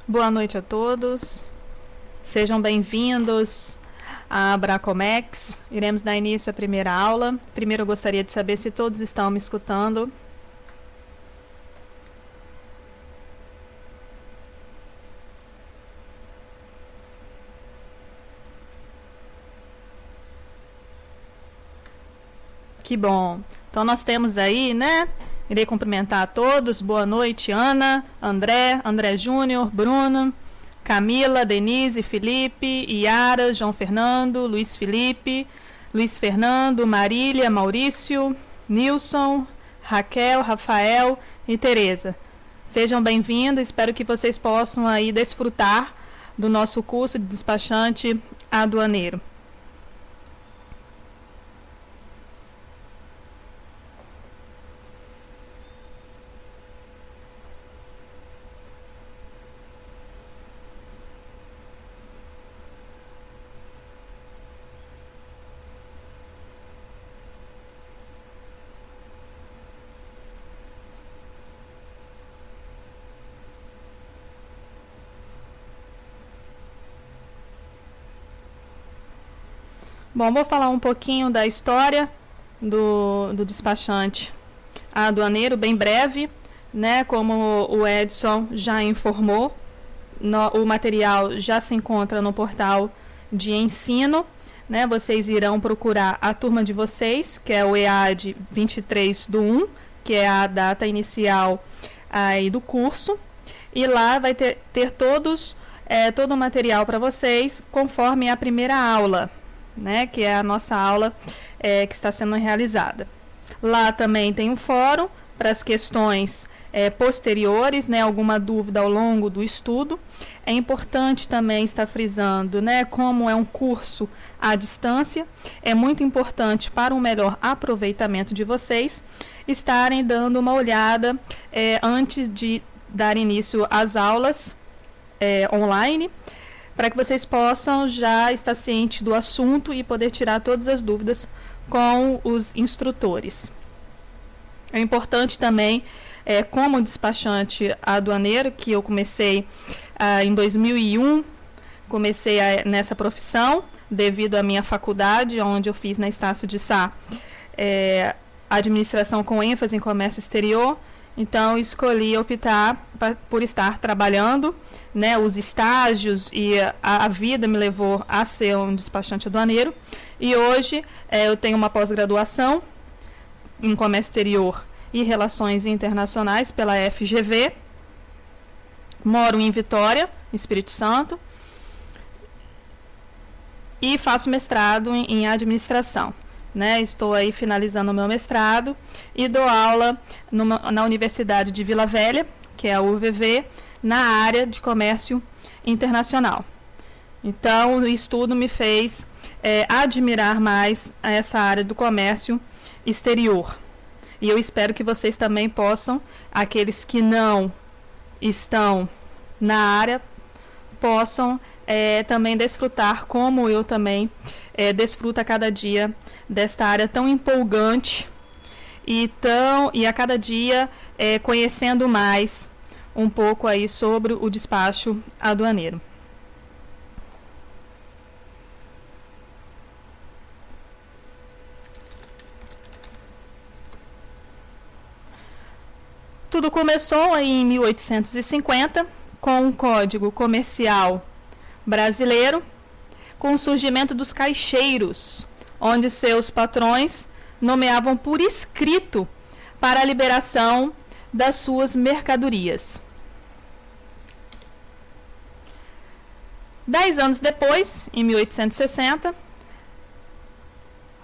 Boa noite a todos. Sejam bem-vindos à Abracomex. Iremos dar início à primeira aula. Primeiro eu gostaria de saber se todos estão me escutando. Que bom. Então nós temos aí, né? Irei cumprimentar a todos. Boa noite, Ana, André Júnior, Bruno, Camila, Denise, Felipe, Iara, João Fernando, Luiz Felipe, Luiz Fernando, Marília, Maurício, Nilson, Raquel, Rafael e Tereza. Sejam bem-vindos, espero que vocês possam aí desfrutar do nosso curso de despachante aduaneiro. Bom, vou falar um pouquinho da história do despachante aduaneiro, bem breve, né? Como o Edson já informou, o material já se encontra no portal de ensino, né? Vocês irão procurar a turma de vocês, que é o EAD 23/1, que é a data inicial aí do curso, e lá vai ter todo o material para vocês, conforme a primeira aula, né, que é a nossa aula que está sendo realizada. Lá também tem um fórum para as questões posteriores, né, alguma dúvida ao longo do estudo. É importante também estar frisando, né, como é um curso à distância, é muito importante para um melhor aproveitamento de vocês estarem dando uma olhada antes de dar início às aulas online, para que vocês possam já estar cientes do assunto e poder tirar todas as dúvidas com os instrutores. É importante também, como despachante aduaneiro, que eu comecei em 2001, comecei nessa profissão, devido à minha faculdade, onde eu fiz na Estácio de Sá, administração com ênfase em comércio exterior. Então, escolhi optar por estar trabalhando, né, os estágios e a vida me levou a ser um despachante aduaneiro. E hoje eu tenho uma pós-graduação em comércio exterior e relações internacionais pela FGV. Moro em Vitória, Espírito Santo, e faço mestrado em administração. Né, estou aí finalizando o meu mestrado e dou aula na Universidade de Vila Velha, que é a UVV, na área de comércio internacional. Então, o estudo me fez admirar mais essa área do comércio exterior. E eu espero que vocês também possam, aqueles que não estão na área, possam também desfrutar, como eu também desfruto a cada dia desta área tão empolgante e a cada dia conhecendo mais um pouco aí sobre o despacho aduaneiro. Tudo começou aí em 1850 com o Código Comercial Brasileiro, com o surgimento dos caixeiros, onde seus patrões nomeavam por escrito para a liberação das suas mercadorias. 10 anos depois, em 1860,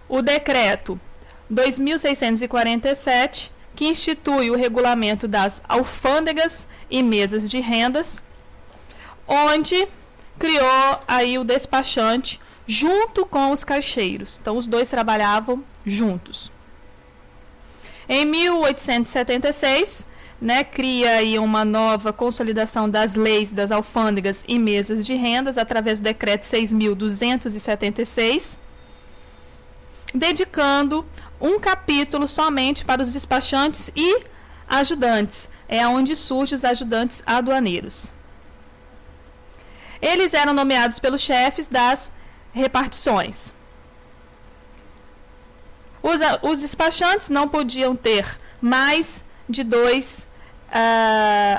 o decreto 2647, que institui o regulamento das alfândegas e mesas de rendas, onde criou aí o despachante junto com os caixeiros. Então, os dois trabalhavam juntos. Em 1876, né, cria aí uma nova consolidação das leis das alfândegas e mesas de rendas através do decreto 6.276, dedicando um capítulo somente para os despachantes e ajudantes. É onde surgem os ajudantes aduaneiros. Eles eram nomeados pelos chefes das repartições. Os despachantes não podiam ter mais de 2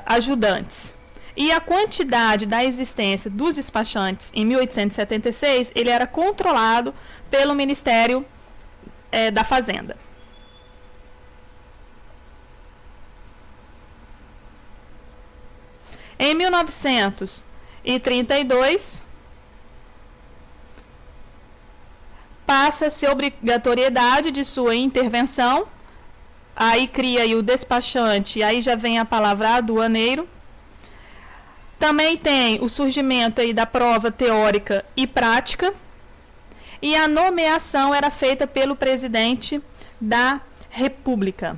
ajudantes. E a quantidade da existência dos despachantes em 1876, ele era controlado pelo Ministério da Fazenda. Em 1932, passa-se a obrigatoriedade de sua intervenção, aí cria aí o despachante, aí já vem a palavra aduaneiro. Também tem o surgimento aí da prova teórica e prática, e a nomeação era feita pelo presidente da República.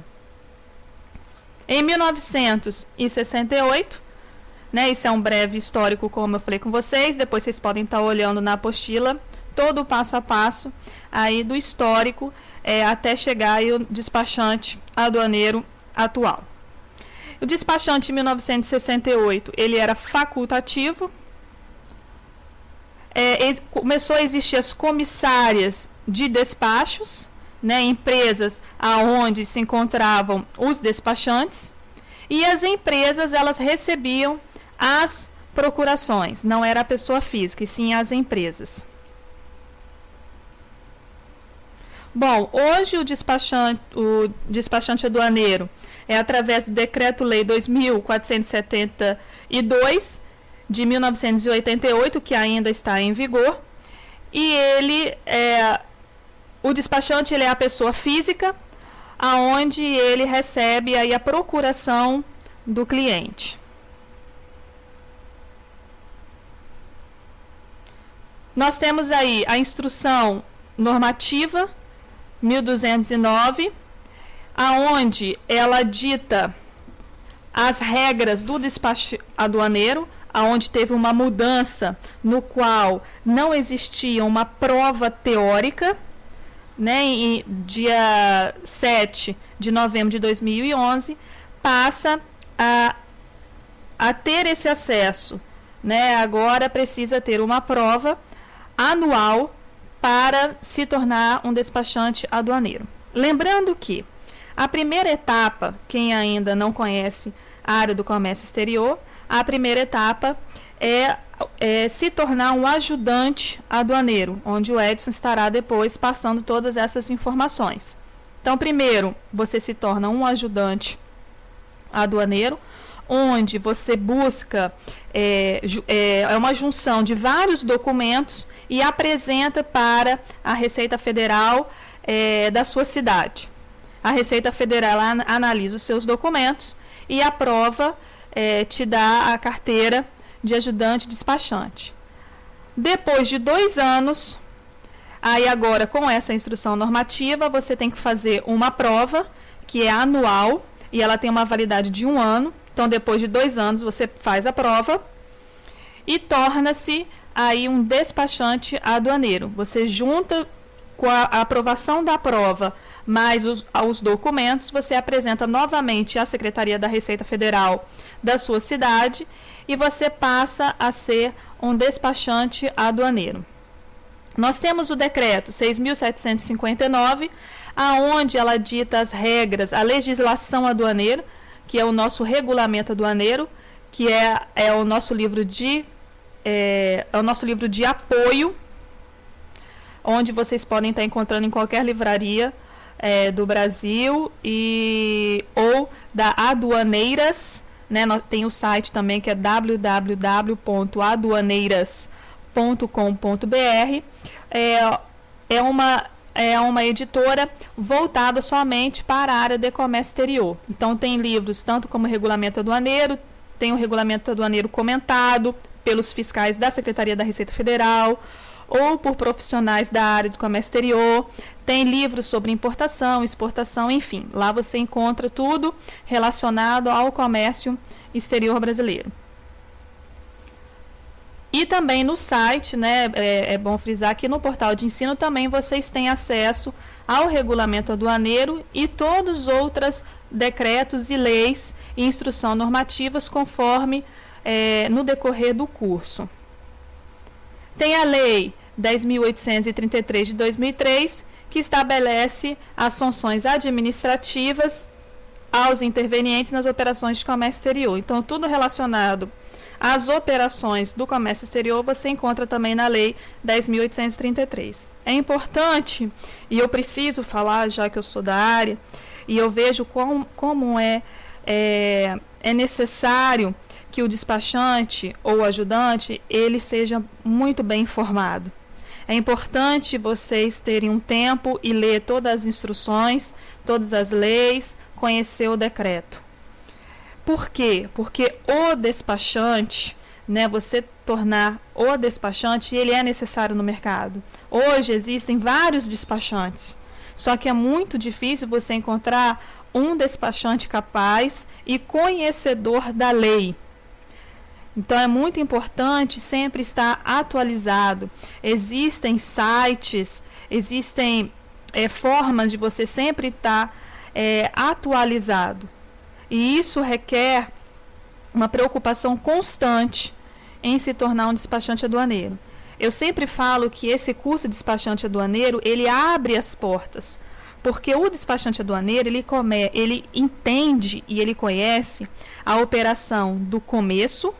Em 1968, isso é um breve histórico, como eu falei com vocês, depois vocês podem estar olhando na apostila, todo o passo a passo aí do histórico até chegar aí o despachante aduaneiro atual. O despachante em 1968, ele era facultativo, começou a existir as comissárias de despachos, empresas aonde se encontravam os despachantes, e as empresas elas recebiam as procurações, não era a pessoa física, e sim as empresas. Bom, hoje o despachante aduaneiro é através do Decreto-Lei 2.472 de 1988, que ainda está em vigor, e o despachante ele é a pessoa física, aonde ele recebe aí a procuração do cliente. Nós temos aí a instrução normativa 1209, aonde ela dita as regras do despacho aduaneiro, aonde teve uma mudança no qual não existia uma prova teórica, em dia 7 de novembro de 2011, passa a ter esse acesso, agora precisa ter uma prova anual para se tornar um despachante aduaneiro. Lembrando que a primeira etapa, quem ainda não conhece a área do comércio exterior, a primeira etapa é se tornar um ajudante aduaneiro, onde o Edson estará depois passando todas essas informações. Então, primeiro, você se torna um ajudante aduaneiro, onde você busca uma junção de vários documentos e apresenta para a Receita Federal da sua cidade. A Receita Federal analisa os seus documentos e aprova, te dá a carteira de ajudante despachante. Depois de 2 anos, aí agora com essa instrução normativa, você tem que fazer uma prova, que é anual, e ela tem uma validade de 1 ano. Então, depois de 2 anos, você faz a prova e torna-se aí um despachante aduaneiro. Você junta com a aprovação da prova mais os documentos, você apresenta novamente à Secretaria da Receita Federal da sua cidade e você passa a ser um despachante aduaneiro. Nós temos o decreto 6.759, aonde ela dita as regras, a legislação aduaneira, que é o nosso regulamento aduaneiro, que é o nosso livro de apoio, onde vocês podem estar encontrando em qualquer livraria do Brasil ou da Aduaneiras, tem o site também que é www.aduaneiras.com.br. É uma editora voltada somente para a área de comércio exterior. Então tem livros tanto como regulamento aduaneiro, tem o regulamento aduaneiro comentado pelos fiscais da Secretaria da Receita Federal ou por profissionais da área de comércio exterior, tem livros sobre importação, exportação, enfim, lá você encontra tudo relacionado ao comércio exterior brasileiro. E também no site, é bom frisar que no portal de ensino também vocês têm acesso ao regulamento aduaneiro e todos os outros decretos e leis e instrução normativas conforme no decorrer do curso. Tem a Lei 10.833 de 2003, que estabelece as sanções administrativas aos intervenientes nas operações de comércio exterior. Então, tudo relacionado às operações do comércio exterior você encontra também na Lei 10.833. É importante, e eu preciso falar, já que eu sou da área, e eu vejo como é necessário que o despachante ou o ajudante ele seja muito bem informado. É importante vocês terem um tempo e ler todas as instruções, todas as leis, conhecer o decreto. Por quê? Porque o despachante, né, você tornar o despachante, ele é necessário no mercado. Hoje existem vários despachantes, só que é muito difícil você encontrar um despachante capaz e conhecedor da lei. Então é muito importante sempre estar atualizado. Existem sites, existem formas de você sempre estar atualizado. E isso requer uma preocupação constante em se tornar um despachante aduaneiro. Eu sempre falo que esse curso de despachante aduaneiro, ele abre as portas. Porque o despachante aduaneiro, ele entende e ele conhece a operação do começo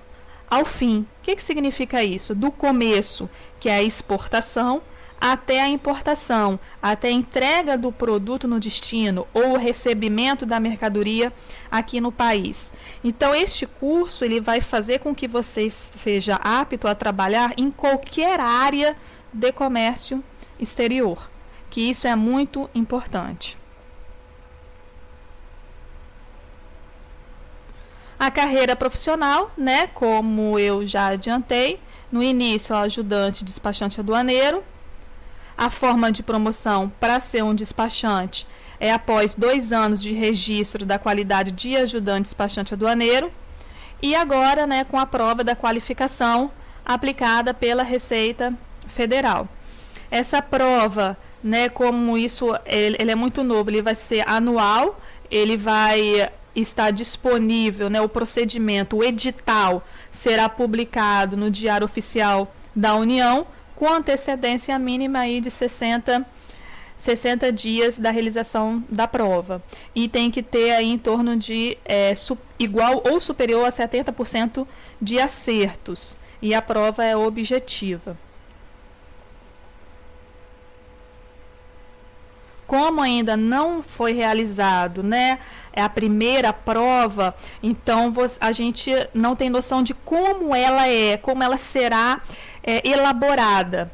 ao fim. O que significa isso? Do começo, que é a exportação, até a importação, até a entrega do produto no destino ou o recebimento da mercadoria aqui no país. Então, este curso ele vai fazer com que você seja apto a trabalhar em qualquer área de comércio exterior, que isso é muito importante. A carreira profissional, né, como eu já adiantei, no início, o ajudante despachante aduaneiro. A forma de promoção para ser um despachante é após 2 anos de registro da qualidade de ajudante despachante aduaneiro. E agora, né, com a prova da qualificação aplicada pela Receita Federal. Essa prova, né, como ele é muito novo, ele vai ser anual, ele vai está disponível, né, o procedimento, o edital será publicado no Diário Oficial da União com antecedência mínima aí de 60 dias da realização da prova. E tem que ter aí em torno de igual ou superior a 70% de acertos. E a prova é objetiva. Como ainda não foi realizado, né, a primeira prova, então a gente não tem noção de como ela será elaborada,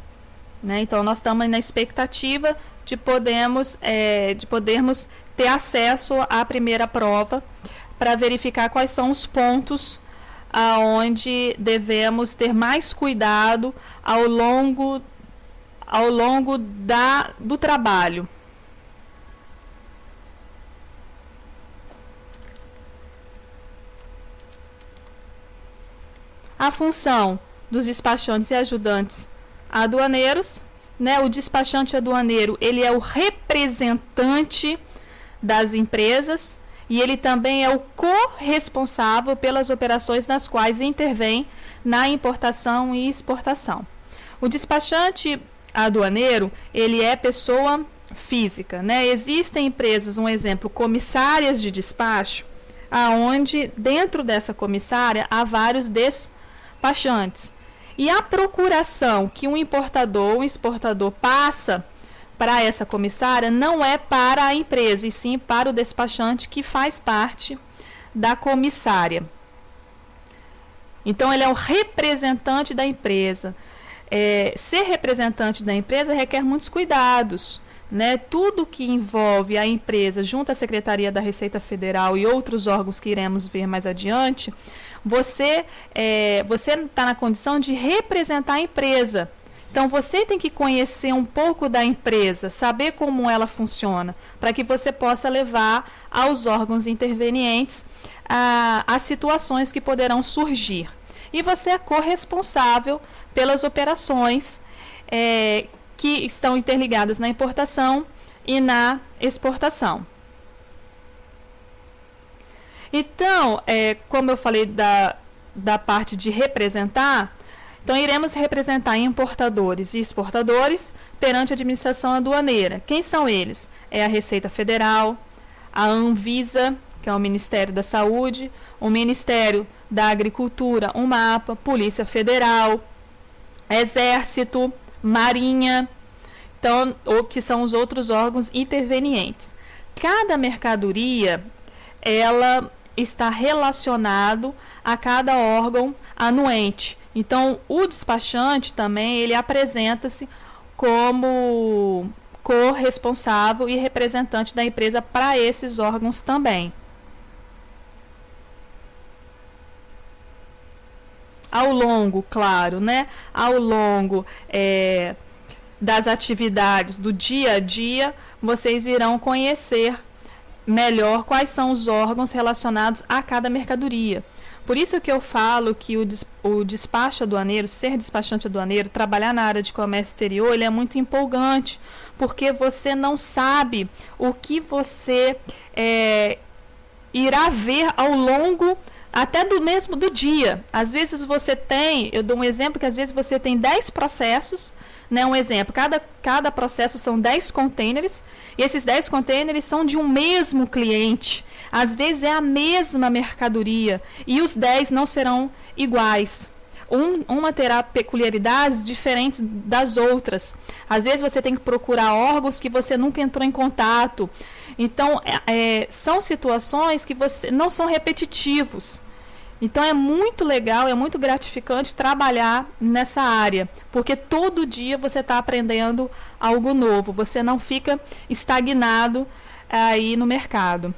né? Então nós estamos na expectativa de podermos ter acesso à primeira prova para verificar quais são os pontos aonde devemos ter mais cuidado ao longo do trabalho. A função dos despachantes e ajudantes aduaneiros, né? O despachante aduaneiro, ele é o representante das empresas e ele também é o corresponsável pelas operações nas quais intervém na importação e exportação. O despachante aduaneiro, ele é pessoa física, né? Existem empresas, um exemplo, comissárias de despacho, aonde dentro dessa comissária há vários despachantes. E a procuração que um importador ou um exportador passa para essa comissária não é para a empresa, e sim para o despachante que faz parte da comissária. Então, ele é o representante da empresa. Ser representante da empresa requer muitos cuidados, né? Tudo que envolve a empresa junto à Secretaria da Receita Federal e outros órgãos que iremos ver mais adiante, você está na condição de representar a empresa. Então, você tem que conhecer um pouco da empresa, saber como ela funciona, para que você possa levar aos órgãos intervenientes as situações que poderão surgir. E você é corresponsável pelas operações que estão interligadas na importação e na exportação. Então, como eu falei da parte de representar, Então, iremos representar importadores e exportadores perante a administração aduaneira. Quem são eles? É a Receita Federal, a Anvisa, que é o Ministério da Saúde, o Ministério da Agricultura, o MAPA, Polícia Federal, Exército, Marinha, então, ou que são os outros órgãos intervenientes. Cada mercadoria, ela está relacionado a cada órgão anuente. Então, o despachante também, ele apresenta-se como corresponsável e representante da empresa para esses órgãos também. Ao longo, claro, né? Ao longo das atividades do dia a dia, vocês irão conhecer melhor quais são os órgãos relacionados a cada mercadoria. Por isso que eu falo que o despacho aduaneiro, ser despachante aduaneiro, trabalhar na área de comércio exterior, ele é muito empolgante, porque você não sabe o que você irá ver ao longo até do dia. Às vezes você tem, eu dou um exemplo, que às vezes você tem 10 processos, né? Um exemplo, cada processo são 10 containers, e esses 10 containers são de um mesmo cliente. Às vezes é a mesma mercadoria, e os 10 não serão iguais. Uma terá peculiaridades diferentes das outras. Às vezes você tem que procurar órgãos que você nunca entrou em contato. Então, são situações que não são repetitivos. Então, é muito legal, é muito gratificante trabalhar nessa área, porque todo dia você está aprendendo algo novo, você não fica estagnado aí no mercado.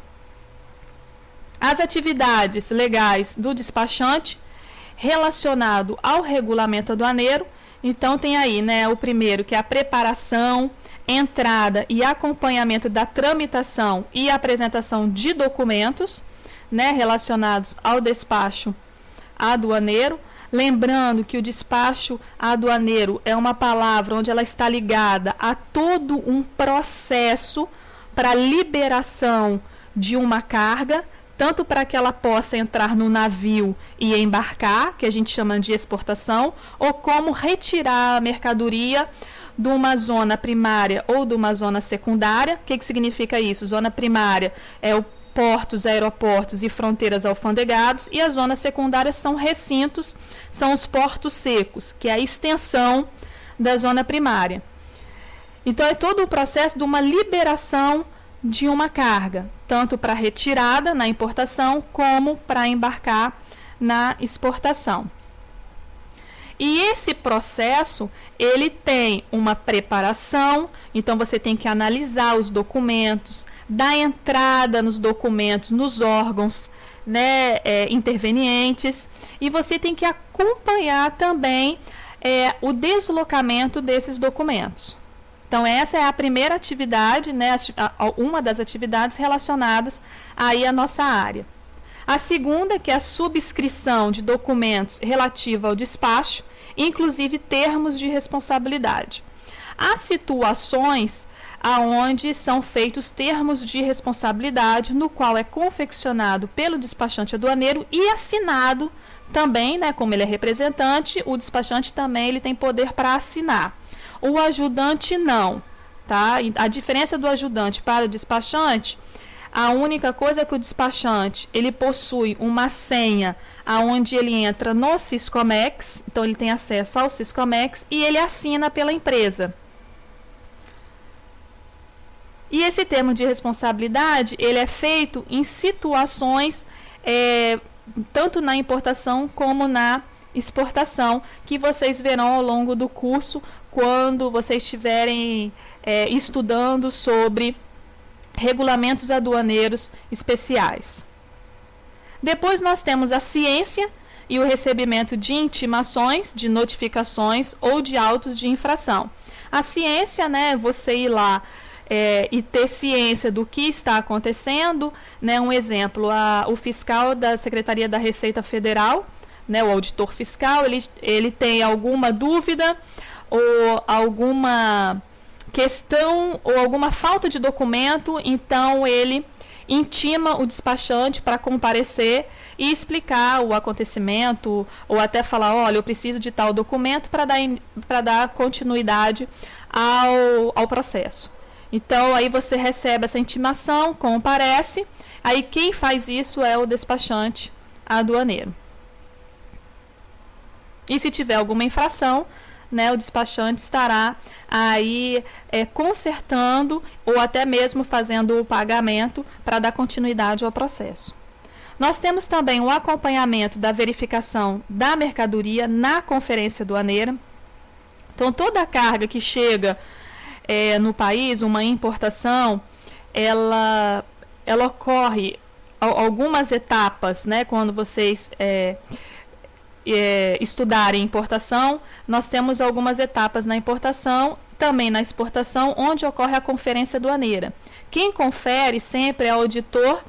As atividades legais do despachante relacionado ao regulamento aduaneiro, então tem aí, né, o primeiro, que é a preparação, entrada e acompanhamento da tramitação e apresentação de documentos, né, relacionados ao despacho aduaneiro. Lembrando que o despacho aduaneiro é uma palavra onde ela está ligada a todo um processo para liberação de uma carga, tanto para que ela possa entrar no navio e embarcar, que a gente chama de exportação, ou como retirar a mercadoria de uma zona primária ou de uma zona secundária. O que significa isso? Zona primária é o portos, aeroportos e fronteiras alfandegados, e a zona secundária são recintos, são os portos secos, que é a extensão da zona primária. Então, é todo o processo de uma liberação de uma carga, tanto para retirada na importação, como para embarcar na exportação. E esse processo, ele tem uma preparação, então você tem que analisar os documentos, dar entrada nos documentos, nos órgãos, né, intervenientes, e você tem que acompanhar também o deslocamento desses documentos. Então, essa é a primeira atividade, né, uma das atividades relacionadas aí à nossa área. A segunda, que é a subscrição de documentos relativa ao despacho, inclusive termos de responsabilidade. Há situações aonde são feitos termos de responsabilidade, no qual é confeccionado pelo despachante aduaneiro e assinado também, né, como ele é representante, o despachante também ele tem poder para assinar. O ajudante não, tá? A diferença do ajudante para o despachante, a única coisa é que o despachante, ele possui uma senha aonde ele entra no Siscomex, então ele tem acesso ao Siscomex e ele assina pela empresa. E esse termo de responsabilidade, ele é feito em situações, tanto na importação como na exportação, que vocês verão ao longo do curso, quando vocês estiverem estudando sobre regulamentos aduaneiros especiais. Depois nós temos a ciência e o recebimento de intimações, de notificações ou de autos de infração. A ciência, né, você ir lá e ter ciência do que está acontecendo, né? Um exemplo, o fiscal da Secretaria da Receita Federal, né, o auditor fiscal, ele tem alguma dúvida ou alguma questão ou alguma falta de documento, então ele intima o despachante para comparecer e explicar o acontecimento, ou até falar, olha, eu preciso de tal documento para dar continuidade ao processo. Então, aí você recebe essa intimação, comparece, aí quem faz isso é o despachante aduaneiro. E se tiver alguma infração, né, o despachante estará aí consertando ou até mesmo fazendo o pagamento para dar continuidade ao processo. Nós temos também o acompanhamento da verificação da mercadoria na conferência aduaneira. Então, toda a carga que chega no país, uma importação, ela ocorre algumas etapas, né, quando vocês estudarem importação, nós temos algumas etapas na importação, também na exportação, onde ocorre a conferência aduaneira. Quem confere sempre é o auditor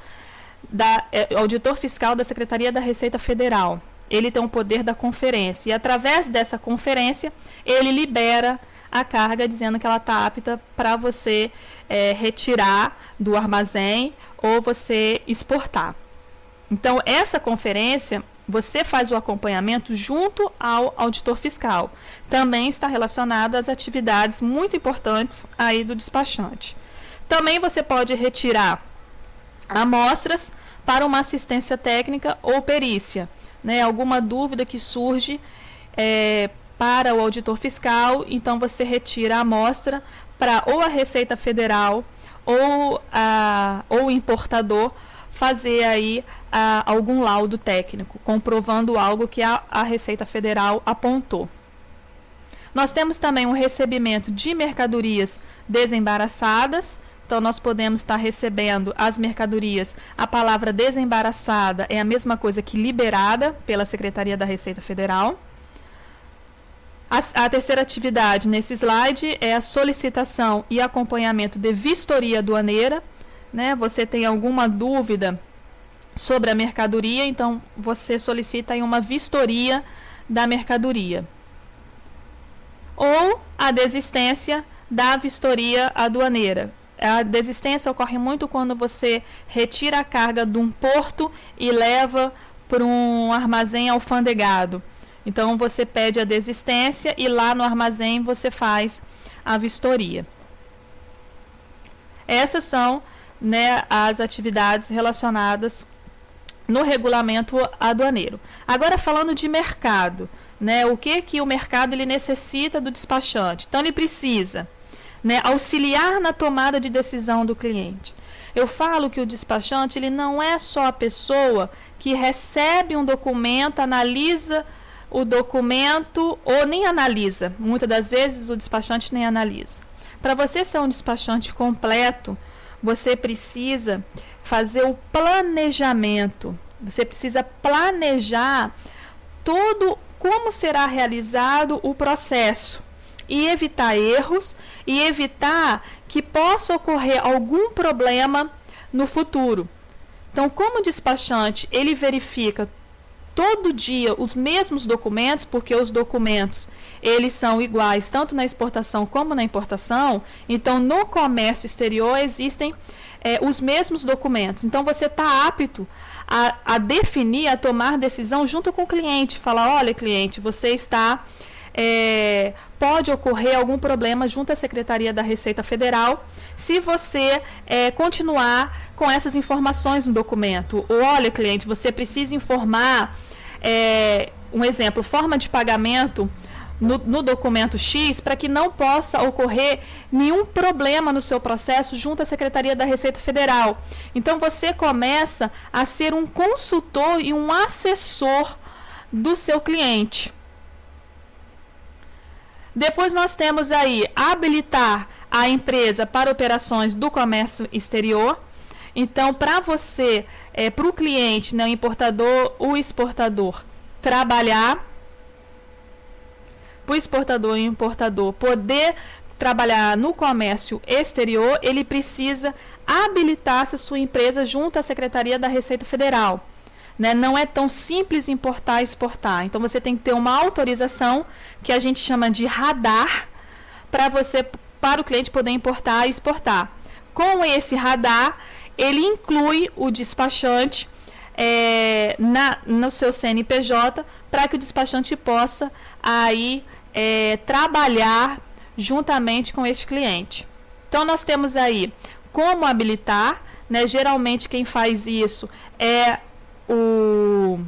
fiscal da Secretaria da Receita Federal. Ele tem o poder da conferência e, através dessa conferência, ele libera a carga dizendo que ela está apta para você retirar do armazém ou você exportar. Então, essa conferência, você faz o acompanhamento junto ao auditor fiscal. Também está relacionado às atividades muito importantes aí do despachante. Também você pode retirar amostras para uma assistência técnica ou perícia, né? Alguma dúvida que surge para o auditor fiscal, então você retira a amostra para ou a Receita Federal ou o importador fazer aí algum laudo técnico, comprovando algo que a Receita Federal apontou. Nós temos também o recebimento de mercadorias desembaraçadas. Então, nós podemos estar recebendo as mercadorias. A palavra desembaraçada é a mesma coisa que liberada pela Secretaria da Receita Federal. A terceira atividade nesse slide é a solicitação e acompanhamento de vistoria aduaneira, né? Você tem alguma dúvida sobre a mercadoria, então você solicita aí uma vistoria da mercadoria. Ou a desistência da vistoria aduaneira. A desistência ocorre muito quando você retira a carga de um porto e leva para um armazém alfandegado. Então, você pede a desistência e lá no armazém você faz a vistoria. Essas são, né, as atividades relacionadas no regulamento aduaneiro. Agora, falando de mercado, né, o que o mercado ele necessita do despachante? Então, ele precisa, né, auxiliar na tomada de decisão do cliente. Eu falo que o despachante ele não é só a pessoa que recebe um documento, analisa o documento ou nem analisa. Muitas das vezes o despachante nem analisa. Para você ser um despachante completo, você precisa fazer o planejamento. Você precisa planejar todo como será realizado o processo e evitar erros e evitar que possa ocorrer algum problema no futuro. Então, como despachante, ele verifica todo dia os mesmos documentos, porque os documentos eles são iguais tanto na exportação como na importação. Então, no comércio exterior existem os mesmos documentos. Então, você está apto a definir, a tomar decisão junto com o cliente. Falar, olha, cliente, você está... pode ocorrer algum problema junto à Secretaria da Receita Federal se você continuar com essas informações no documento. Ou, olha, cliente, você precisa informar, um exemplo, forma de pagamento no documento X para que não possa ocorrer nenhum problema no seu processo junto à Secretaria da Receita Federal. Então, você começa a ser um consultor e um assessor do seu cliente. Depois nós temos aí habilitar a empresa para operações do comércio exterior. Então, para você, para o cliente, né, o importador, o exportador, trabalhar, para o exportador e o importador poder trabalhar no comércio exterior, ele precisa habilitar essa sua empresa junto à Secretaria da Receita Federal. Né? Não é tão simples importar e exportar. Então, você tem que ter uma autorização, que a gente chama de radar, para o cliente poder importar e exportar. Com esse radar, ele inclui o despachante no seu CNPJ, para que o despachante possa aí trabalhar juntamente com este cliente. Então, nós temos aí como habilitar, né? Geralmente quem faz isso é o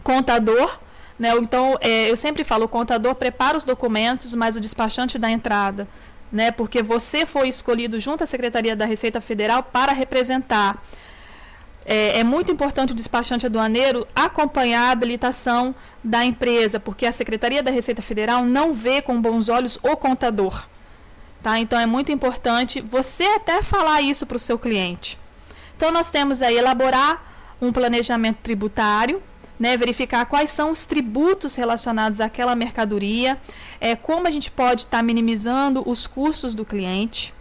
contador, né? Então, eu sempre falo, o contador prepara os documentos, mas o despachante dá entrada, né? Porque você foi escolhido junto à Secretaria da Receita Federal para representar. É muito importante o despachante aduaneiro acompanhar a habilitação da empresa, porque a Secretaria da Receita Federal não vê com bons olhos o contador. Tá? Então, é muito importante você até falar isso para o seu cliente. Então, nós temos aí elaborar um planejamento tributário, né, verificar quais são os tributos relacionados àquela mercadoria, como a gente pode estar minimizando os custos do cliente,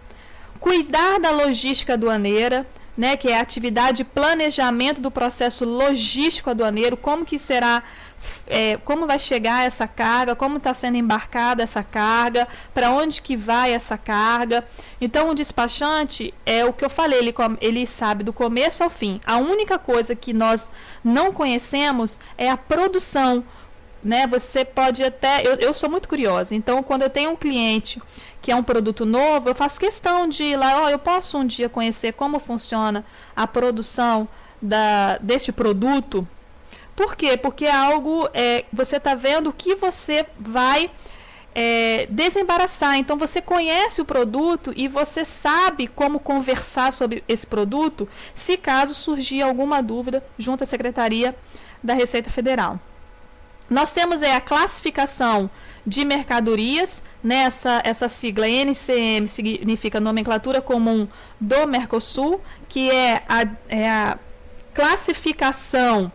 cuidar da logística aduaneira, né, que é a atividade de planejamento do processo logístico aduaneiro, como que será, como vai chegar essa carga, como está sendo embarcada essa carga, para onde que vai essa carga. Então, o despachante, o que eu falei, ele sabe do começo ao fim. A única coisa que nós não conhecemos é a produção, né? Você pode até... Eu sou muito curiosa, então, quando eu tenho um cliente que é um produto novo, eu faço questão de ir lá, eu posso um dia conhecer como funciona a produção deste produto. Por quê? Porque é algo, você está vendo o que você vai desembaraçar. Então, você conhece o produto e você sabe como conversar sobre esse produto, se caso surgir alguma dúvida junto à Secretaria da Receita Federal. Nós temos a classificação de mercadorias, né? Essa sigla NCM significa Nomenclatura Comum do Mercosul, que é a classificação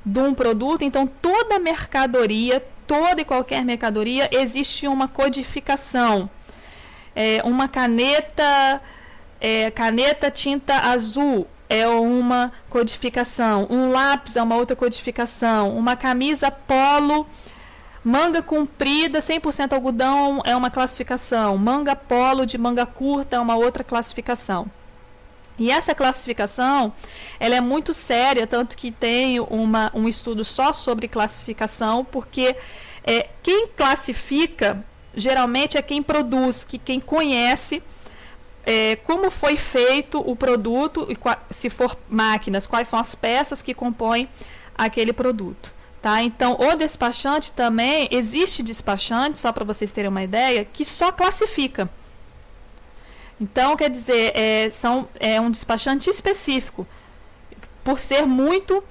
de um produto. Então, toda mercadoria, toda e qualquer mercadoria, existe uma codificação. Uma caneta tinta azul é uma codificação, um lápis é uma outra codificação, uma camisa polo, manga comprida, 100% algodão é uma classificação, manga polo de manga curta é uma outra classificação. E essa classificação, ela é muito séria, tanto que tem um estudo só sobre classificação, porque quem classifica, geralmente é quem produz, quem conhece como foi feito o produto, e se for máquinas, quais são as peças que compõem aquele produto. Tá? Então, o despachante também, existe despachante, só para vocês terem uma ideia, que só classifica. Então, quer dizer, um despachante específico, por ser muito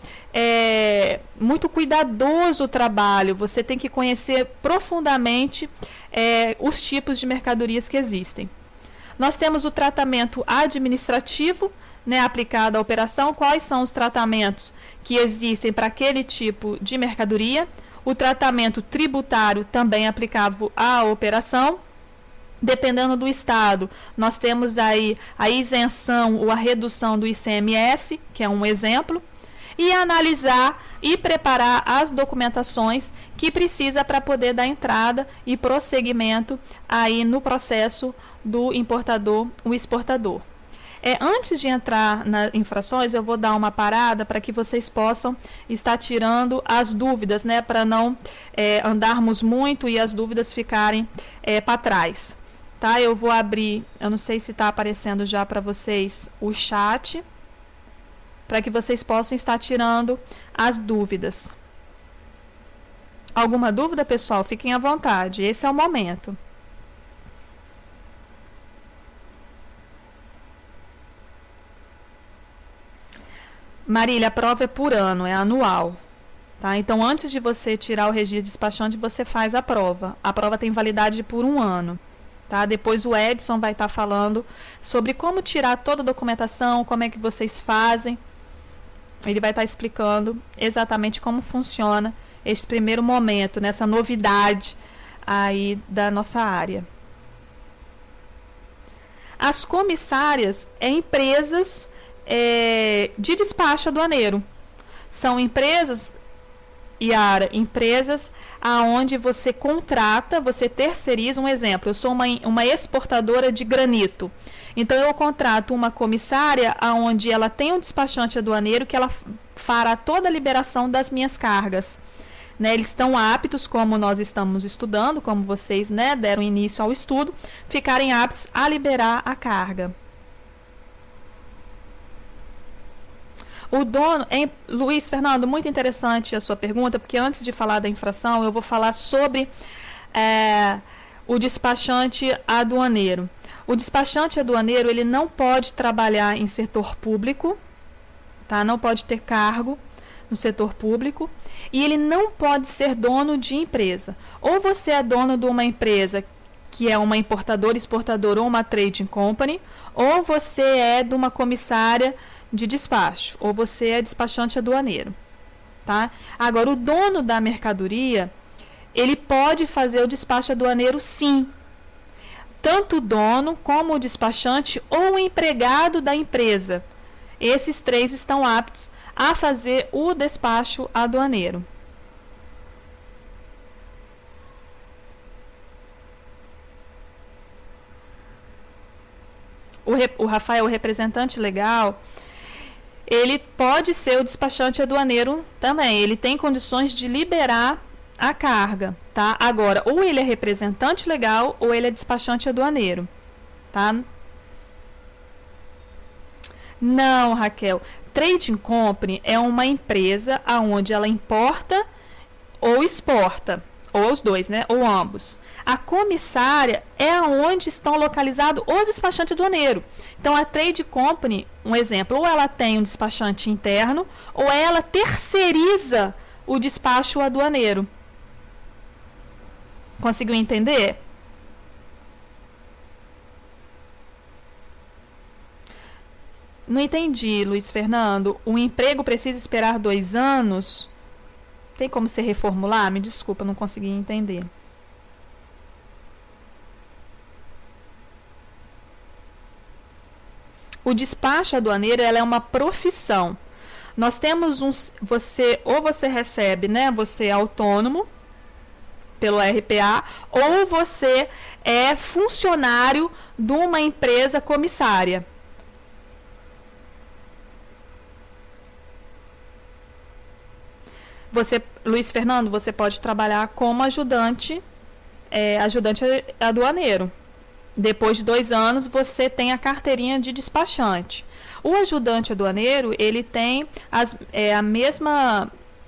cuidadoso o trabalho, você tem que conhecer profundamente os tipos de mercadorias que existem. Nós temos o tratamento administrativo, né, aplicado à operação. Quais são os tratamentos que existem para aquele tipo de mercadoria? O tratamento tributário também aplicável à operação. Dependendo do estado, nós temos aí a isenção ou a redução do ICMS, que é um exemplo, e analisar e preparar as documentações que precisa para poder dar entrada e prosseguimento aí no processo do importador, o exportador. Antes de entrar nas infrações, eu vou dar uma parada para que vocês possam estar tirando as dúvidas, né, para não andarmos muito e as dúvidas ficarem para trás. Tá? Eu vou abrir, eu não sei se está aparecendo já para vocês o chat, para que vocês possam estar tirando as dúvidas. Alguma dúvida, pessoal? Fiquem à vontade, esse é o momento. Marília, a prova é por ano, é anual. Tá? Então, antes de você tirar o registro de despachante, você faz a prova. A prova tem validade por 1 ano. Tá? Depois o Edson vai estar falando sobre como tirar toda a documentação, como é que vocês fazem. Ele vai estar explicando exatamente como funciona esse primeiro momento, nessa novidade aí da nossa área. As comissárias empresas de despacho aduaneiro. São empresas, Yara, empresas aonde você contrata, você terceiriza. Um exemplo, eu sou uma exportadora de granito. Então eu contrato uma comissária onde ela tem um despachante aduaneiro que ela fará toda a liberação das minhas cargas. Né, eles estão aptos, como nós estamos estudando, como vocês, né, deram início ao estudo, ficarem aptos a liberar a carga. O dono, Luiz Fernando, muito interessante a sua pergunta, porque antes de falar da infração, eu vou falar sobre o despachante aduaneiro. O despachante aduaneiro, ele não pode trabalhar em setor público, tá? Não pode ter cargo no setor público, e ele não pode ser dono de empresa. Ou você é dono de uma empresa que é uma importadora, exportadora ou uma trading company, ou você é de uma comissária de despacho, ou você é despachante aduaneiro, tá? Agora, o dono da mercadoria, ele pode fazer o despacho aduaneiro, sim. Tanto o dono como o despachante ou o empregado da empresa. Esses três estão aptos a fazer o despacho aduaneiro. O Rafael, o representante legal, ele pode ser o despachante aduaneiro também. Ele tem condições de liberar a carga, tá? Agora, ou ele é representante legal ou ele é despachante aduaneiro, tá? Não, Raquel. Trading Company é uma empresa onde ela importa ou exporta, ou os dois, né? Ou ambos. A comissária é onde estão localizados os despachantes aduaneiros. Então, a Trade Company, um exemplo, ou ela tem um despachante interno, ou ela terceiriza o despacho aduaneiro. Conseguiu entender? Não entendi, Luiz Fernando. O emprego precisa esperar 2 anos? Tem como você reformular? Me desculpa, não consegui entender. O despacho aduaneiro, ela é uma profissão. Nós temos você recebe, né? Você é autônomo pelo RPA, ou você é funcionário de uma empresa comissária. Luiz Fernando, você pode trabalhar como ajudante aduaneiro. Depois de 2 anos, você tem a carteirinha de despachante. O ajudante aduaneiro, ele tem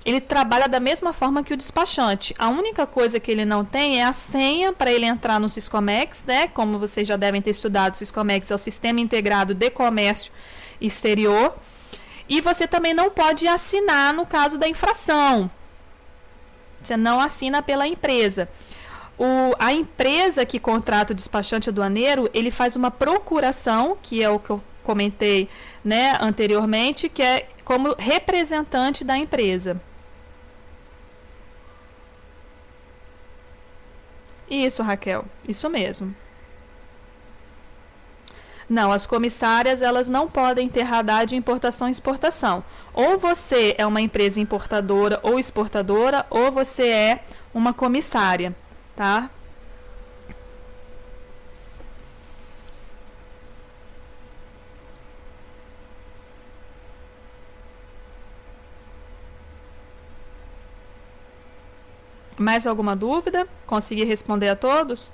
ele trabalha da mesma forma que o despachante. A única coisa que ele não tem é a senha para ele entrar no Siscomex, né? Como vocês já devem ter estudado, o Siscomex é o Sistema Integrado de Comércio Exterior. E você também não pode assinar no caso da infração. Você não assina pela empresa. A empresa que contrata o despachante aduaneiro, ele faz uma procuração, que é o que eu comentei, né, anteriormente, que é como representante da empresa. Isso, Raquel, isso mesmo. Não, as comissárias, elas não podem ter radar de importação e exportação. Ou você é uma empresa importadora ou exportadora, ou você é uma comissária, tá? Mais alguma dúvida? Consegui responder a todos?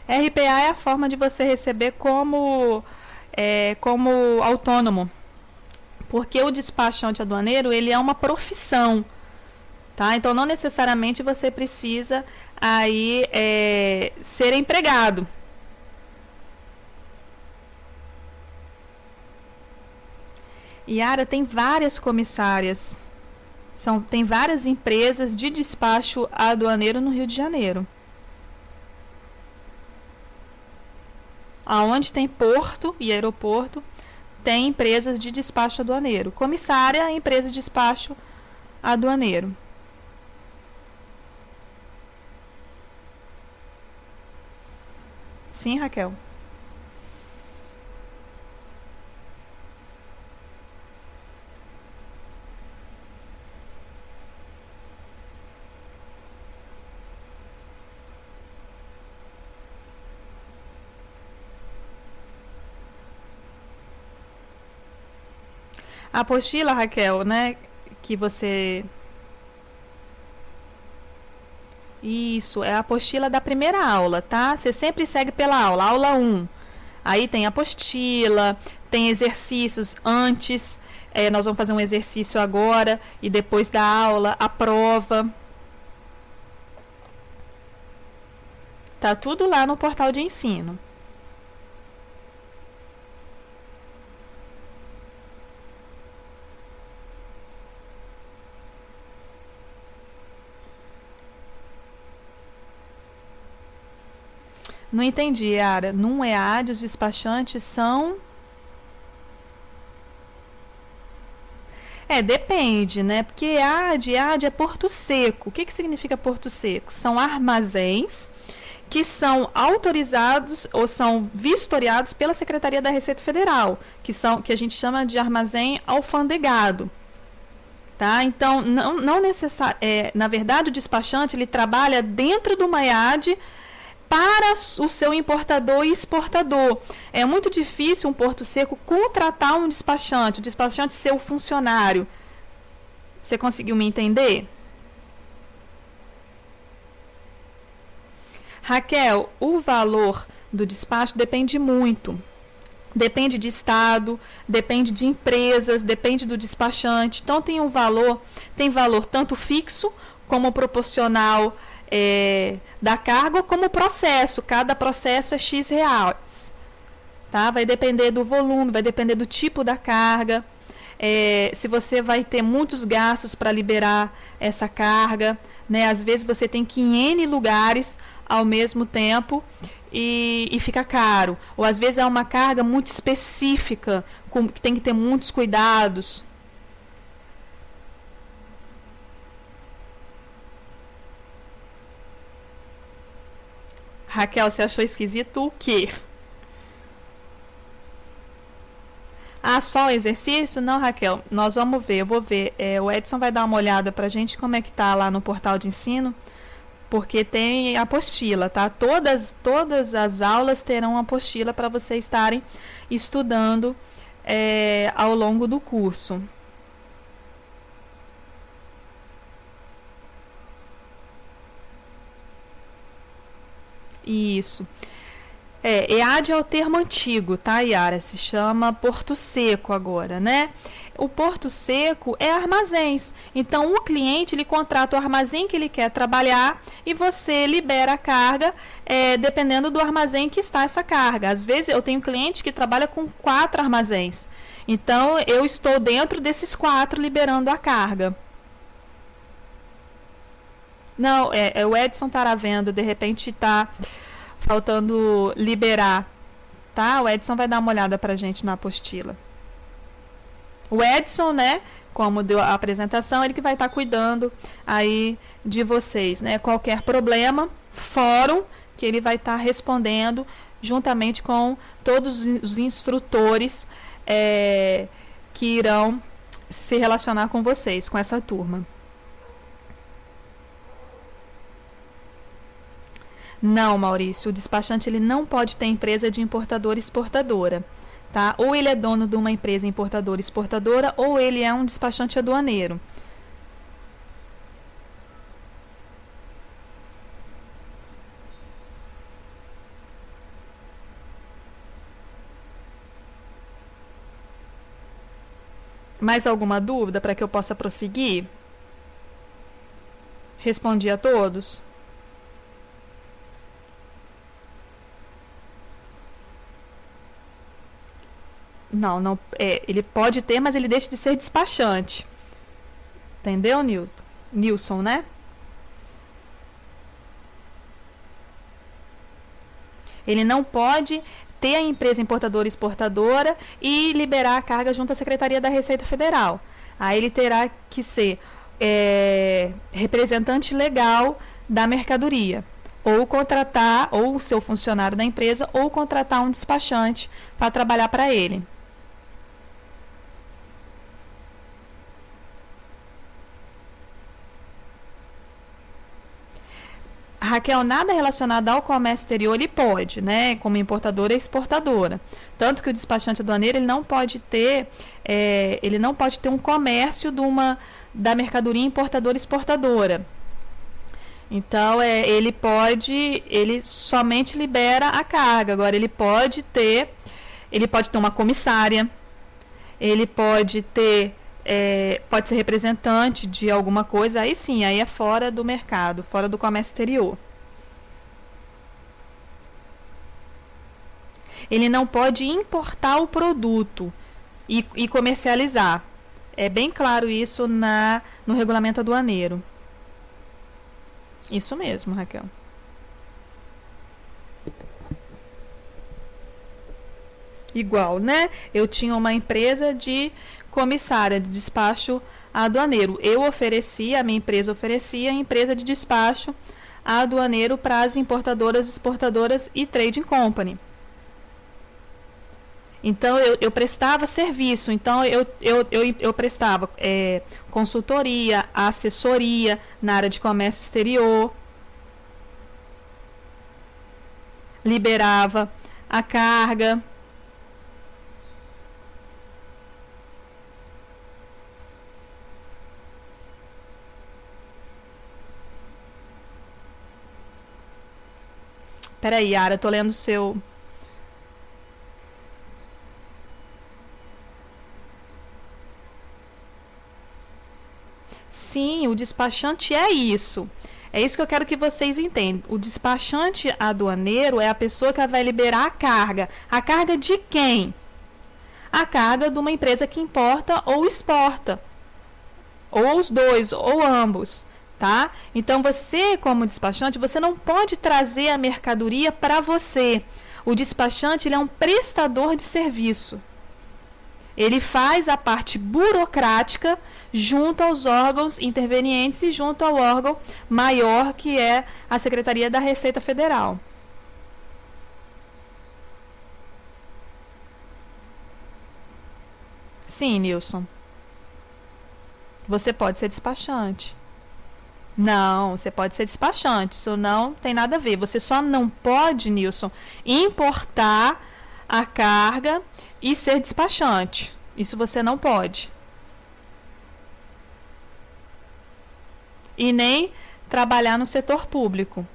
RPA é a forma de você receber como autônomo, porque o despachante aduaneiro, ele é uma profissão, tá? Então não necessariamente você precisa aí ser empregado. Yara, tem várias comissárias, tem várias empresas de despacho aduaneiro no Rio de Janeiro. Aonde tem porto e aeroporto, tem empresas de despacho aduaneiro. Comissária é empresa de despacho aduaneiro. Sim, Raquel. A apostila, Raquel, né, que você... Isso, é a apostila da primeira aula, tá? Você sempre segue pela aula, aula 1. Aí tem apostila, tem exercícios antes, nós vamos fazer um exercício agora e depois da aula, a prova. Tá tudo lá no portal de ensino. Não entendi, Yara. Num EAD, os despachantes são... depende, né? Porque EAD é Porto Seco. O que significa Porto Seco? São armazéns que são autorizados ou são vistoriados pela Secretaria da Receita Federal, que a gente chama de armazém alfandegado. Tá? Então, não necessário, na verdade, o despachante ele trabalha dentro do EAD para o seu importador e exportador. É muito difícil um Porto Seco contratar um despachante, o despachante ser o funcionário. Você conseguiu me entender? Raquel, o valor do despacho depende muito. Depende de estado, depende de empresas, depende do despachante. Então tem valor tanto fixo como proporcional da carga, como processo. Cada processo é X reais. Tá? Vai depender do volume, vai depender do tipo da carga. Se você vai ter muitos gastos para liberar essa carga, né? Às vezes você tem que ir em N lugares ao mesmo tempo e fica caro. Ou às vezes é uma carga muito específica, que tem que ter muitos cuidados. Raquel, você achou esquisito o quê? Ah, só o exercício? Não, Raquel, nós vamos ver, eu vou ver. O Edson vai dar uma olhada pra gente como é que tá lá no portal de ensino, porque tem apostila, tá? Todas as aulas terão apostila para vocês estarem estudando ao longo do curso. Isso. EAD é o termo antigo, tá, Yara? Se chama Porto Seco agora, né? O Porto Seco é armazéns. Então, o cliente ele contrata o armazém que ele quer trabalhar e você libera a carga dependendo do armazém que está essa carga. Às vezes, eu tenho cliente que trabalha com 4 armazéns. Então, eu estou dentro desses 4 liberando a carga. Não, o Edson estará vendo, de repente está faltando liberar, tá? O Edson vai dar uma olhada pra gente na apostila. O Edson, né, como deu a apresentação, ele que vai estar cuidando aí de vocês, né? Qualquer problema, fórum, que ele vai estar respondendo juntamente com todos os instrutores que irão se relacionar com vocês, com essa turma. Não, Maurício, o despachante ele não pode ter empresa de importadora e exportadora, tá? Ou ele é dono de uma empresa importadora e exportadora, ou ele é um despachante aduaneiro. Mais alguma dúvida para que eu possa prosseguir? Respondi a todos? Não, ele pode ter, mas ele deixa de ser despachante. Entendeu, Nilton? Nilson, né? Ele não pode manter a empresa importadora e exportadora e liberar a carga junto à Secretaria da Receita Federal. Aí ele terá que ser representante legal da mercadoria, ou contratar, ou o seu funcionário da empresa, ou contratar um despachante para trabalhar para ele. Raquel, nada relacionado ao comércio exterior ele pode, né? Como importadora e exportadora. Tanto que o despachante aduaneiro ele não pode ter um comércio da mercadoria importadora e exportadora. Então, ele somente libera a carga. Agora, ele pode ter uma comissária, ele pode ser representante de alguma coisa, aí sim, aí é fora do mercado, fora do comércio exterior. Ele não pode importar o produto e comercializar. É bem claro isso no regulamento aduaneiro. Isso mesmo, Raquel. Igual, né? Eu tinha uma empresa de comissária de despacho aduaneiro. A minha empresa oferecia a empresa de despacho aduaneiro para as importadoras, exportadoras e trading company. Então, eu prestava serviço. Então, eu prestava consultoria, assessoria na área de comércio exterior, liberava a carga. Peraí, Yara, tô lendo o seu... Sim, o despachante é isso. É isso que eu quero que vocês entendam. O despachante aduaneiro é a pessoa que vai liberar a carga. A carga de quem? A carga de uma empresa que importa ou exporta. Ou os dois, ou ambos. Tá? Então, você, como despachante, você não pode trazer a mercadoria para você. O despachante ele é um prestador de serviço. Ele faz a parte burocrática junto aos órgãos intervenientes e junto ao órgão maior, que é a Secretaria da Receita Federal. Sim, Nilson. Você pode ser despachante. Não, você pode ser despachante. Isso não tem nada a ver. Você só não pode, Nilson, importar a carga e ser despachante. Isso você não pode. E nem trabalhar no setor público.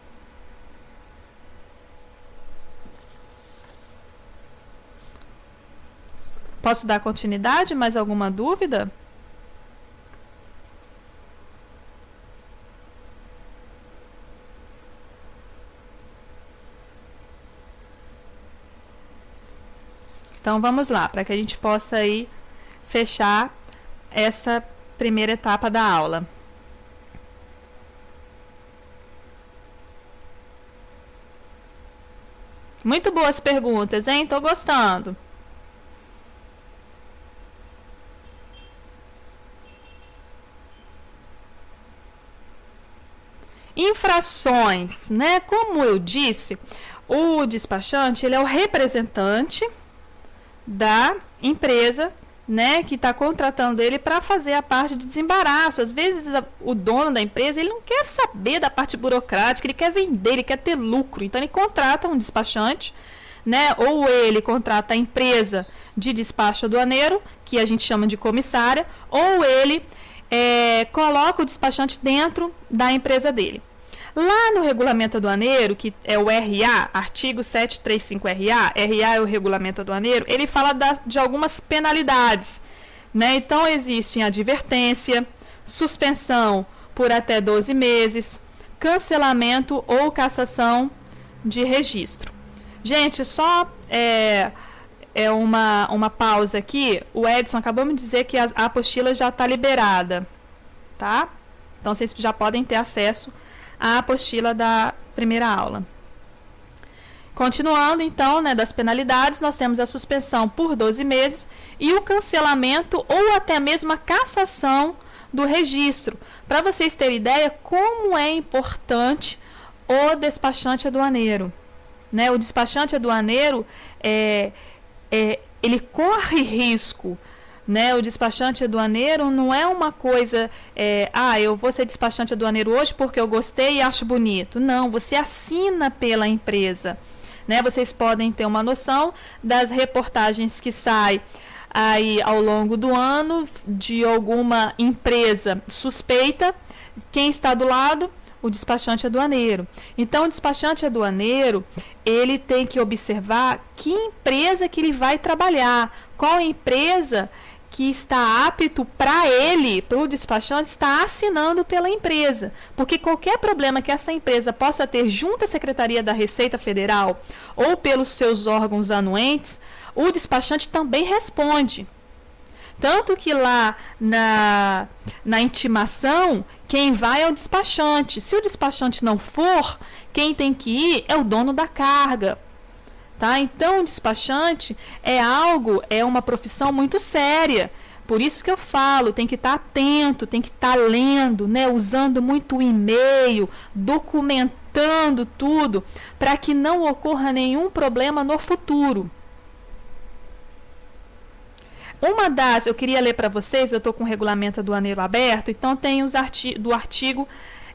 Posso dar continuidade? Mais alguma dúvida? Então vamos lá, para que a gente possa aí fechar essa primeira etapa da aula. Muito boas perguntas, hein? Tô gostando. Infrações, né? Como eu disse, o despachante ele é o representante da empresa, né, que está contratando ele para fazer a parte de desembaraço. Às vezes o dono da empresa ele não quer saber da parte burocrática, ele quer vender, ele quer ter lucro. Então ele contrata um despachante, né, ou ele contrata a empresa de despacho aduaneiro, que a gente chama de comissária, ou ele coloca o despachante dentro da empresa dele. Lá no regulamento aduaneiro, que é o RA, artigo 735-RA, RA é o regulamento aduaneiro, ele fala de algumas penalidades, né? Então, existem advertência, suspensão por até 12 meses, cancelamento ou cassação de registro. Gente, só uma pausa aqui. O Edson acabou de dizer que a apostila já está liberada, tá? Então, vocês já podem ter acesso a apostila da primeira aula. Continuando, então, né, das penalidades, nós temos a suspensão por 12 meses e o cancelamento ou até mesmo a cassação do registro. Para vocês terem ideia como é importante o despachante aduaneiro. Né? O despachante aduaneiro, ele corre risco. Né? O despachante aduaneiro não é uma coisa, eu vou ser despachante aduaneiro hoje porque eu gostei e acho bonito. Não, você assina pela empresa. Né? Vocês podem ter uma noção das reportagens que saem aí ao longo do ano de alguma empresa suspeita. Quem está do lado? O despachante aduaneiro. Então, o despachante aduaneiro, ele tem que observar que empresa que ele vai trabalhar, qual empresa que está apto para ele, para o despachante, está assinando pela empresa. Porque qualquer problema que essa empresa possa ter junto à Secretaria da Receita Federal ou pelos seus órgãos anuentes, o despachante também responde. Tanto que lá na intimação, quem vai é o despachante. Se o despachante não for, quem tem que ir é o dono da carga. Tá? Então, o despachante é uma profissão muito séria. Por isso que eu falo, tem que estar atento, tem que estar lendo, né? Usando muito o e-mail, documentando tudo, para que não ocorra nenhum problema no futuro. Eu queria ler para vocês, eu estou com o regulamento aduaneiro aberto, então tem do artigo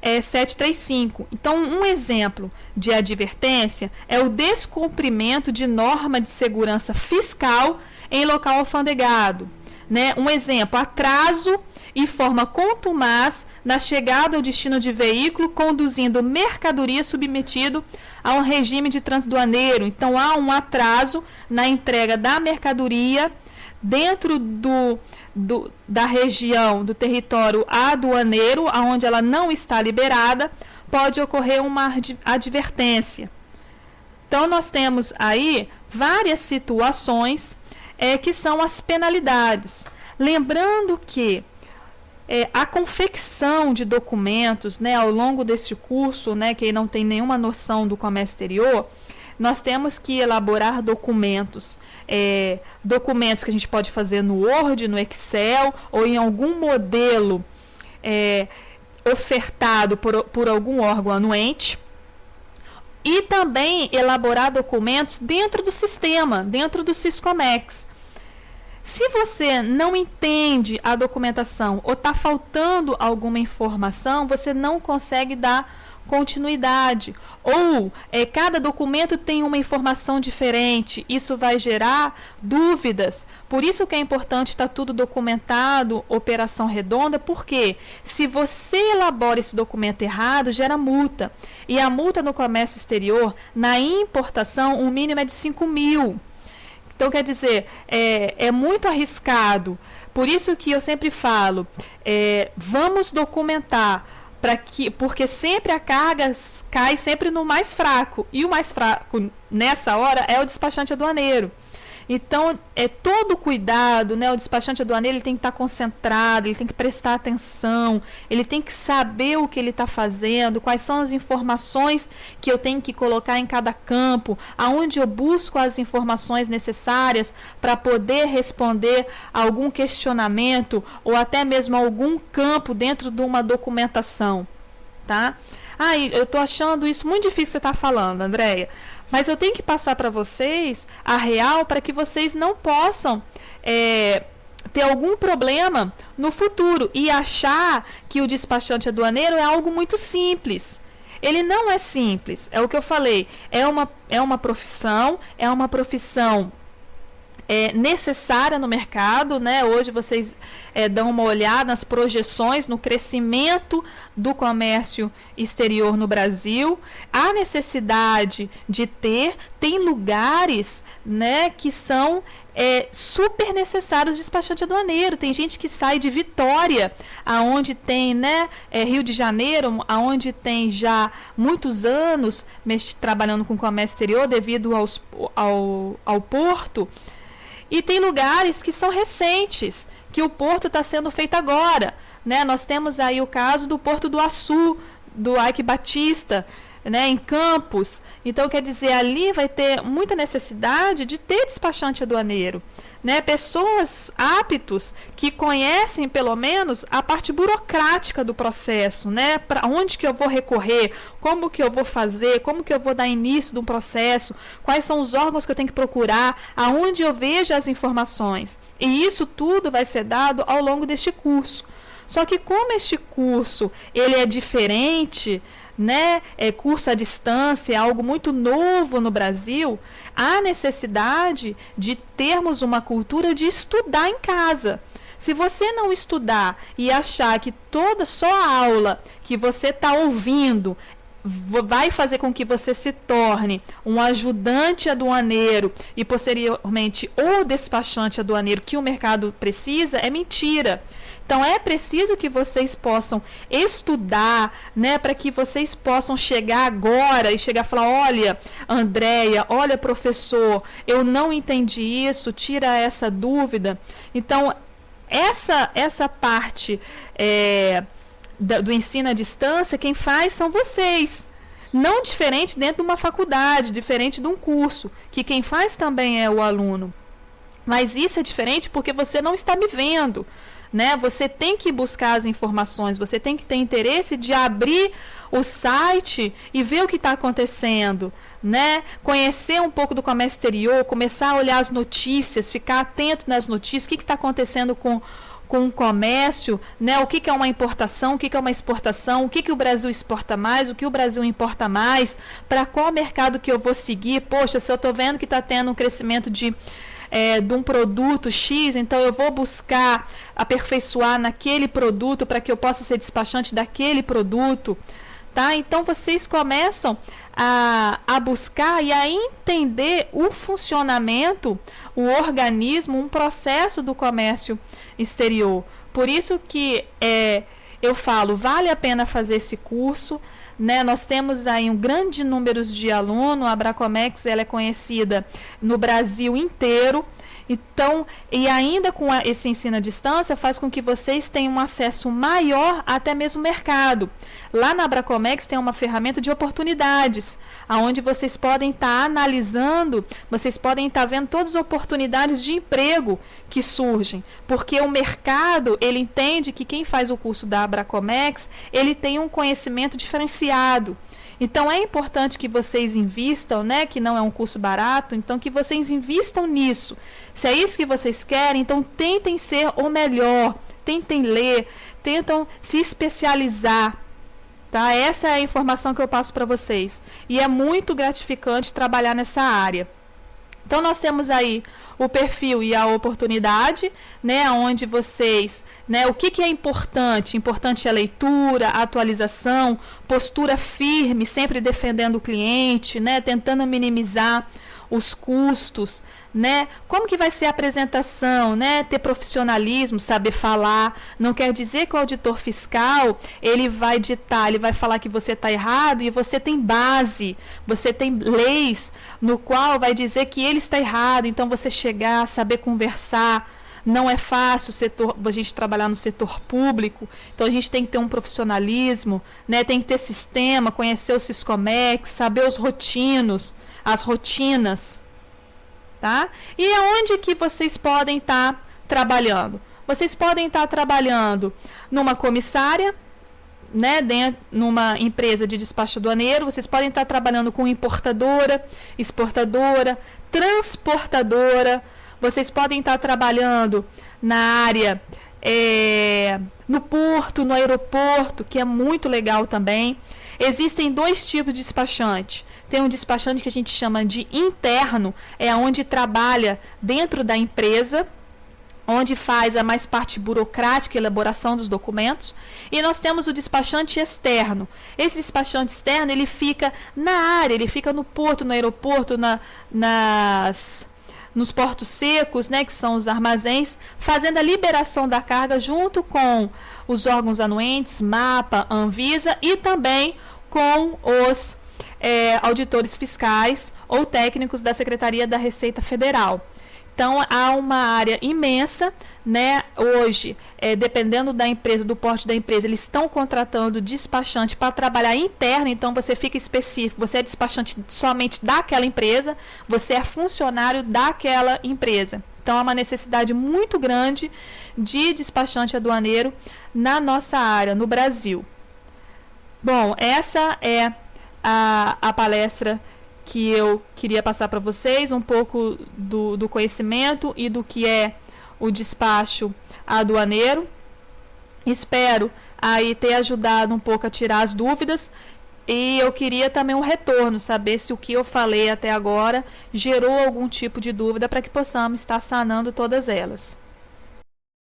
735. Então, um exemplo de advertência é o descumprimento de norma de segurança fiscal em local alfandegado. Né? Um exemplo, atraso e forma contumaz na chegada ao destino de veículo conduzindo mercadoria submetido a um regime de trânsito aduaneiro. Então, há um atraso na entrega da mercadoria dentro da região, do território aduaneiro, onde ela não está liberada, pode ocorrer uma advertência. Então, nós temos aí várias situações que são as penalidades. Lembrando que a confecção de documentos, né, ao longo deste curso, né, quem não tem nenhuma noção do comércio exterior, nós temos que elaborar documentos. Documentos que a gente pode fazer no Word, no Excel ou em algum modelo ofertado por algum órgão anuente. E também elaborar documentos dentro do sistema, dentro do Siscomex. Se você não entende a documentação ou está faltando alguma informação, você não consegue dar continuidade. Ou cada documento tem uma informação diferente. Isso vai gerar dúvidas. Por isso que é importante estar tudo documentado, operação redonda, porque se você elabora esse documento errado, gera multa. E a multa no comércio exterior, na importação, o mínimo é de 5 mil. Então, quer dizer, é muito arriscado. Por isso que eu sempre falo, vamos documentar, porque sempre a carga cai sempre no mais fraco. E o mais fraco, nessa hora, é o despachante aduaneiro. Então, todo cuidado, né? O despachante aduaneiro ele tem que estar concentrado, ele tem que prestar atenção, ele tem que saber o que ele está fazendo, quais são as informações que eu tenho que colocar em cada campo, aonde eu busco as informações necessárias para poder responder a algum questionamento ou até mesmo algum campo dentro de uma documentação, tá? Eu estou achando isso muito difícil você estar falando, Andréia. Mas eu tenho que passar para vocês a real para que vocês não possam ter algum problema no futuro e achar que o despachante aduaneiro é algo muito simples. Ele não é simples, é o que eu falei. É uma profissão necessária no mercado, né? Hoje vocês dão uma olhada nas projeções, no crescimento do comércio exterior no Brasil, a necessidade de tem lugares, né, que são super necessários de despachante aduaneiro. Tem gente que sai de Vitória, aonde tem, né, Rio de Janeiro, aonde tem já muitos anos trabalhando com comércio exterior devido ao porto. E tem lugares que são recentes, que o porto está sendo feito agora. Né? Nós temos aí o caso do Porto do Açu, do Ike Batista, né, em campos. Então, quer dizer, ali vai ter muita necessidade de ter despachante aduaneiro, né? Pessoas aptos que conhecem pelo menos a parte burocrática do processo, né? Para onde que eu vou recorrer, como que eu vou fazer, como que eu vou dar início de um processo, quais são os órgãos que eu tenho que procurar, aonde eu vejo as informações. E isso tudo vai ser dado ao longo deste curso. Só que como este curso ele é diferente, né? É curso à distância, é algo muito novo no Brasil, há necessidade de termos uma cultura de estudar em casa. Se você não estudar e achar que toda só a aula que você está ouvindo vai fazer com que você se torne um ajudante aduaneiro e posteriormente o despachante aduaneiro que o mercado precisa, é mentira. Então é preciso que vocês possam estudar, né, para que vocês possam chegar agora e chegar e falar: olha, Andréia, olha, professor, eu não entendi isso, tira essa dúvida. Então essa parte do ensino à distância, quem faz são vocês. Não diferente dentro de uma faculdade, diferente de um curso, que quem faz também é o aluno. Mas isso é diferente porque você não está me vendo, né? Você tem que buscar as informações, você tem que ter interesse de abrir o site e ver o que está acontecendo, né? Conhecer um pouco do comércio exterior, começar a olhar as notícias, ficar atento nas notícias, o que está acontecendo com o comércio, né? O que é uma importação, o que é uma exportação, o que o Brasil exporta mais, o que o Brasil importa mais, para qual mercado que eu vou seguir. Poxa, se eu estou vendo que está tendo um crescimento de um produto X, então eu vou buscar aperfeiçoar naquele produto para que eu possa ser despachante daquele produto, tá? Então vocês começam a buscar e a entender o funcionamento, o organismo, um processo do comércio exterior. Por isso que eu falo, vale a pena fazer esse curso, né? Nós temos aí um grande número de alunos, a Abracomex ela é conhecida no Brasil inteiro. Então, e ainda com esse ensino à distância, faz com que vocês tenham um acesso maior até mesmo ao mercado. Lá na Abracomex tem uma ferramenta de oportunidades, onde vocês podem estar analisando, vocês podem estar vendo todas as oportunidades de emprego que surgem, porque o mercado, ele entende que quem faz o curso da Abracomex, ele tem um conhecimento diferenciado. Então é importante que vocês invistam, né, que não é um curso barato, então que vocês invistam nisso. Se é isso que vocês querem, então tentem ser o melhor, tentem ler, tentam se especializar, tá? Essa é a informação que eu passo para vocês. E é muito gratificante trabalhar nessa área. Então nós temos aí o perfil e a oportunidade, né, onde vocês, né, o que é importante? Importante é a leitura, a atualização, postura firme, sempre defendendo o cliente, né, tentando minimizar os custos, né? Como que vai ser a apresentação, né? Ter profissionalismo, saber falar. Não quer dizer que o auditor fiscal, ele vai ditar, ele vai falar que você está errado e você tem base, você tem leis no qual vai dizer que ele está errado. Então você chegar, saber conversar. Não é fácil a gente trabalhar no setor público, então a gente tem que ter um profissionalismo, né? Tem que ter sistema, conhecer o Siscomex, saber os as rotinas, tá? E aonde que vocês podem estar trabalhando? Vocês podem estar trabalhando numa comissária, né, numa empresa de despacho aduaneiro, vocês podem estar trabalhando com importadora, exportadora, transportadora, vocês podem estar trabalhando na área, no porto, no aeroporto, que é muito legal também. Existem dois tipos de despachante. Tem um despachante que a gente chama de interno, é onde trabalha dentro da empresa, onde faz a mais parte burocrática, elaboração dos documentos. E nós temos o despachante externo. Esse despachante externo, ele fica na área, ele fica no porto, no aeroporto, nos portos secos, né, que são os armazéns, fazendo a liberação da carga junto com os órgãos anuentes, MAPA, Anvisa e também com os auditores fiscais ou técnicos da Secretaria da Receita Federal. Então, há uma área imensa, né? Hoje, dependendo da empresa, do porte da empresa, eles estão contratando despachante para trabalhar interno, então você fica específico, você é despachante somente daquela empresa, você é funcionário daquela empresa. Então, há uma necessidade muito grande de despachante aduaneiro na nossa área, no Brasil. Bom, essa é a palestra que eu queria passar para vocês, um pouco do conhecimento e do que é o despacho aduaneiro. Espero aí ter ajudado um pouco a tirar as dúvidas. E eu queria também um retorno, saber se o que eu falei até agora gerou algum tipo de dúvida para que possamos estar sanando todas elas.